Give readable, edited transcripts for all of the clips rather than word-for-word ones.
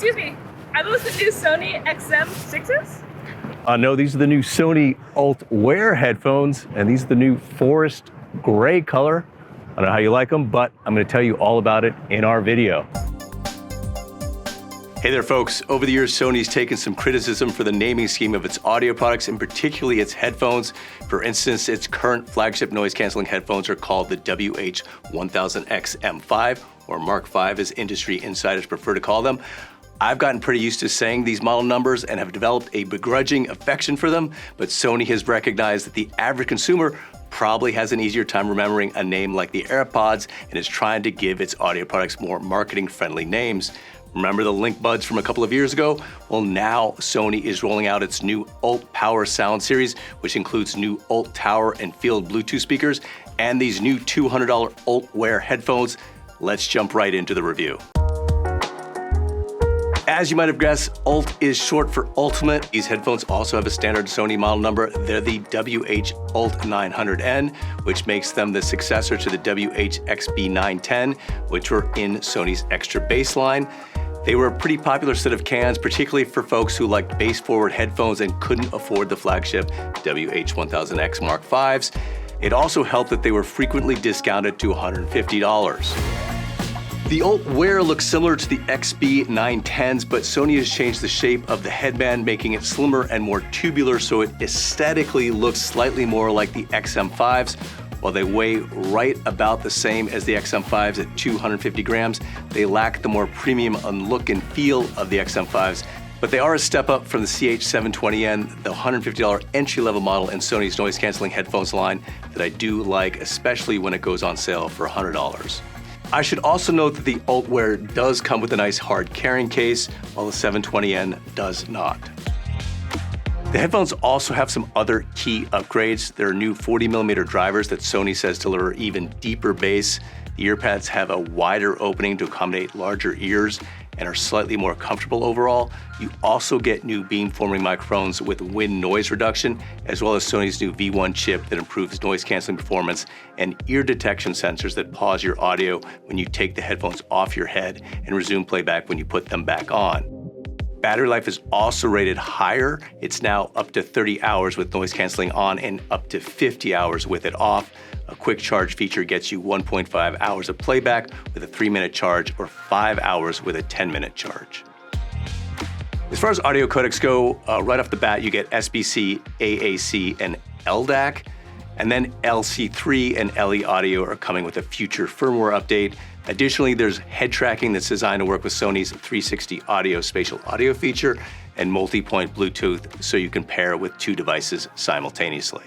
Excuse me, are those the new Sony XM6s? No, these are the new Sony ULT Wear headphones, and these are the new forest gray color. I don't know how you like them, but I'm going to tell you all about it in our video. Hey there, folks. Over the years, Sony's taken some criticism for the naming scheme of its audio products, and particularly its headphones. For instance, its current flagship noise-canceling headphones are called the WH-1000X M5, or Mark V as industry insiders prefer to call them. I've gotten pretty used to saying these model numbers and have developed a begrudging affection for them, but Sony has recognized that the average consumer probably has an easier time remembering a name like the AirPods and is trying to give its audio products more marketing-friendly names. Remember the Link Buds from a couple of years ago? Well, now Sony is rolling out its new ULT Power Sound series, which includes new ULT Tower and Field Bluetooth speakers and these new $200 ULT Wear headphones. Let's jump right into the review. As you might have guessed, ULT is short for Ultimate. These headphones also have a standard Sony model number. They're the WH-ULT900N, which makes them the successor to the WH-XB910, which were in Sony's extra bass line. They were a pretty popular set of cans, particularly for folks who liked bass-forward headphones and couldn't afford the flagship WH-1000X Mark Vs. It also helped that they were frequently discounted to $150. The ULT Wear looks similar to the XB910s, but Sony has changed the shape of the headband, making it slimmer and more tubular, so it aesthetically looks slightly more like the XM5s. While they weigh right about the same as the XM5s at 250 grams, they lack the more premium look and feel of the XM5s. But they are a step up from the CH720N, the $150 entry-level model in Sony's noise-canceling headphones line that I do like, especially when it goes on sale for $100. I should also note that the ULT Wear does come with a nice hard carrying case, while the 720N does not. The headphones also have some other key upgrades. There are new 40mm drivers that Sony says deliver even deeper bass. The earpads have a wider opening to accommodate larger ears and are slightly more comfortable overall. You also get new beamforming microphones with wind noise reduction, as well as Sony's new V1 chip that improves noise canceling performance and ear detection sensors that pause your audio when you take the headphones off your head and resume playback when you put them back on. Battery life is also rated higher. It's now up to 30 hours with noise canceling on and up to 50 hours with it off. A quick charge feature gets you 1.5 hours of playback with a 3-minute charge, or 5 hours with a 10-minute charge. As far as audio codecs go, right off the bat, you get SBC, AAC, and LDAC. And then LC3 and LE Audio are coming with a future firmware update. Additionally, there's head tracking that's designed to work with Sony's 360 audio spatial audio feature and Multipoint Bluetooth, so you can pair with 2 devices simultaneously.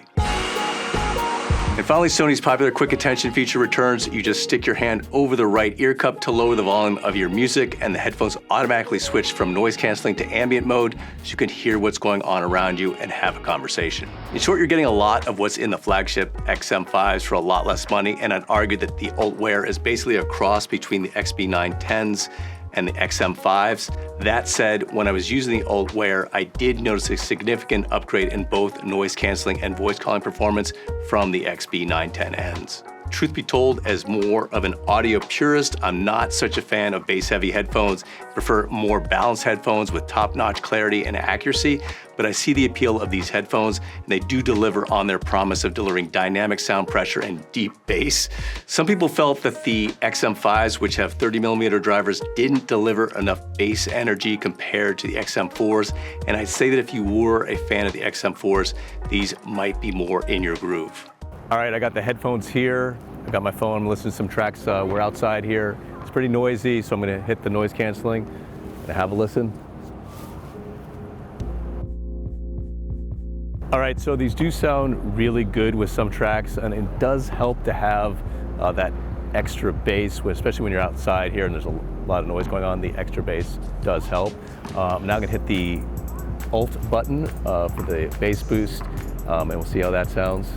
And finally, Sony's popular quick attention feature returns. You just stick your hand over the right ear cup to lower the volume of your music, and the headphones automatically switch from noise canceling to ambient mode, so you can hear what's going on around you and have a conversation. In short, you're getting a lot of what's in the flagship XM5s for a lot less money, and I'd argue that the ULT Wear is basically a cross between the XB910s and the XM5s. That said, when I was using the ULT Wear, I did notice a significant upgrade in both noise canceling and voice calling performance from the XB910Ns. Truth be told, as more of an audio purist, I'm not such a fan of bass-heavy headphones. I prefer more balanced headphones with top-notch clarity and accuracy, but I see the appeal of these headphones, and they do deliver on their promise of delivering dynamic sound pressure and deep bass. Some people felt that the XM5s, which have 30mm drivers, didn't deliver enough bass energy compared to the XM4s, and I'd say that if you were a fan of the XM4s, these might be more in your groove. All right, I got the headphones here. I got my phone, I'm listening to some tracks. We're outside here. It's pretty noisy, so I'm gonna hit the noise canceling and have a listen. All right, so these do sound really good with some tracks, and it does help to have that extra bass, especially when you're outside here and there's a lot of noise going on. The extra bass does help. I'm now gonna hit the Alt button for the bass boost, and we'll see how that sounds.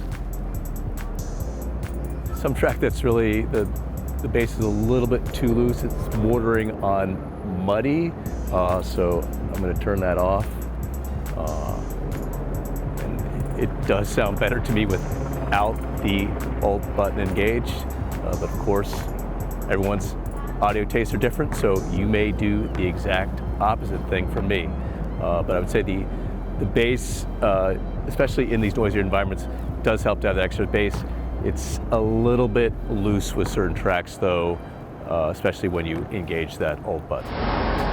Some track that's really, the bass is a little bit too loose. It's bordering on muddy, so I'm gonna turn that off. And it does sound better to me without the Alt button engaged, but of course, everyone's audio tastes are different, so you may do the exact opposite thing for me. But I would say the bass, especially in these noisier environments, does help to have that extra bass. It's a little bit loose with certain tracks though, especially when you engage that Alt button.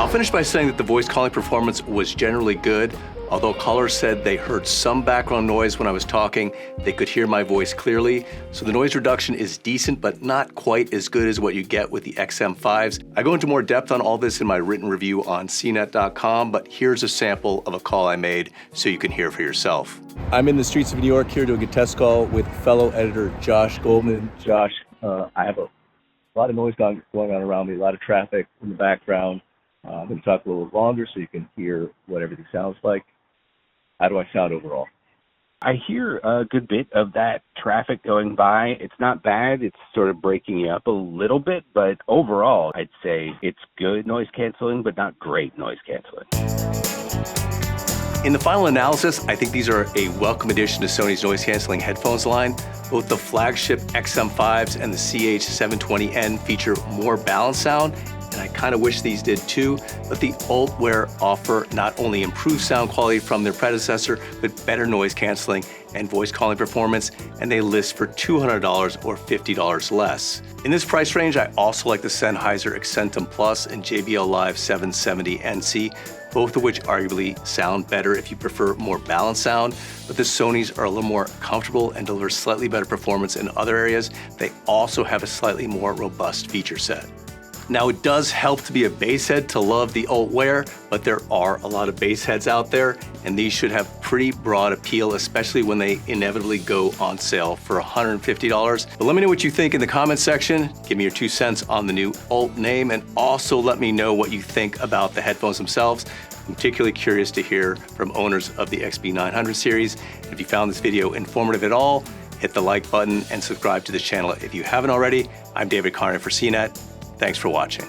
I'll finish by saying that the voice calling performance was generally good. Although callers said they heard some background noise when I was talking, they could hear my voice clearly. So the noise reduction is decent, but not quite as good as what you get with the XM5s. I go into more depth on all this in my written review on CNET.com, but here's a sample of a call I made so you can hear for yourself. I'm in the streets of New York here doing a test call with fellow editor Josh Goldman. Josh, I have a lot of noise going on around me, a lot of traffic in the background. I'm going to talk a little longer so you can hear what everything sounds like. How do I sound overall? I hear a good bit of that traffic going by. It's not bad. It's sort of breaking you up a little bit, but overall, I'd say it's good noise canceling, but not great noise canceling. In the final analysis, I think these are a welcome addition to Sony's noise canceling headphones line. Both the flagship XM5s and the CH720N feature more balanced sound, and I kind of wish these did too, but the ULT Wear offer not only improved sound quality from their predecessor, but better noise canceling and voice calling performance, and they list for $200 or $50 less. In this price range, I also like the Sennheiser Accentum Plus and JBL Live 770 NC, both of which arguably sound better if you prefer more balanced sound, but the Sonys are a little more comfortable and deliver slightly better performance in other areas. They also have a slightly more robust feature set. Now, it does help to be a bass head to love the ULT Wear, but there are a lot of bass heads out there, and these should have pretty broad appeal, especially when they inevitably go on sale for $150. But let me know what you think in the comments section. Give me your 2 cents on the new ULT name, and also let me know what you think about the headphones themselves. I'm particularly curious to hear from owners of the XB900 series. If you found this video informative at all, hit the like button and subscribe to this channel if you haven't already. I'm David Carnoy for CNET. Thanks for watching.